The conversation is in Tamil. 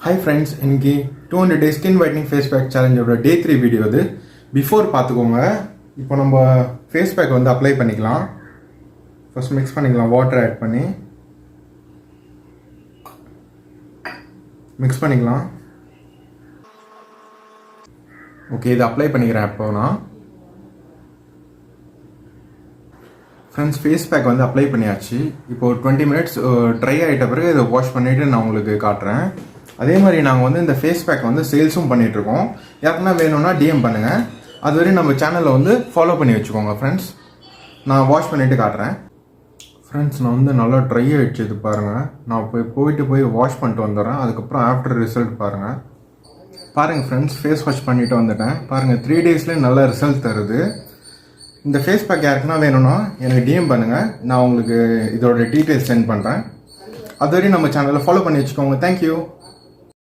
Hi friends, இன்னைக்கு 200 days skin whitening face pack challenge ஓட day 3 வீடியோ இது. Before பார்த்துக்கோங்க. இப்போ நம்ம face pack வந்து அப்ளை பண்ணிக்கலாம். First mix பண்ணிக்கலாம் water add பண்ணி. Mix பண்ணிக்கலாம். ஓகே, இது அப்ளை பண்ணிக்கிறேன் இப்போ நான். ஃப்ரெண்ட்ஸ், ஃபேஸ் பேக் வந்து அப்ளை பண்ணியாச்சு. இப்போ 20 minutes ட்ரை ஆகிட்ட பிறகு இதை வாஷ் பண்ணிவிட்டு நான் உங்களுக்கு காட்டுறேன். அதே மாதிரி நாங்கள் வந்து இந்த ஃபேஸ் பேக் வந்து சேல்ஸும் பண்ணிகிட்ருக்கோம். யாருக்குன்னா வேணும்னா டிஎம் பண்ணுங்கள். அதுவரை நம்ம சேனலை வந்து ஃபாலோ பண்ணி வச்சுக்கோங்க ஃப்ரெண்ட்ஸ். நான் வாஷ் பண்ணிவிட்டு காட்டுறேன். ஃப்ரெண்ட்ஸ், நான் வந்து நல்லா ட்ரை ஆகிடுச்சு. இது பாருங்கள், நான் போய் வாஷ் பண்ணிட்டு வந்துடுறேன். அதுக்கப்புறம் ஆஃப்டர் ரிசல்ட் பாருங்கள் ஃப்ரெண்ட்ஸ், ஃபேஸ் வாஷ் பண்ணிவிட்டு வந்துட்டேன். பாருங்கள், 3 daysலேயே நல்ல ரிசல்ட் தருது. இந்த ஃபேஸ் பேக் யாருக்குன்னா வேணும்னா எனக்கு டிஎம் பண்ணுங்கள். நான் உங்களுக்கு இதோட டீட்டெயில்ஸ் சென்ட் பண்ணுறேன். அதுவரை நம்ம சேனலை ஃபாலோ பண்ணி வச்சுக்கோங்க. தேங்க்யூ.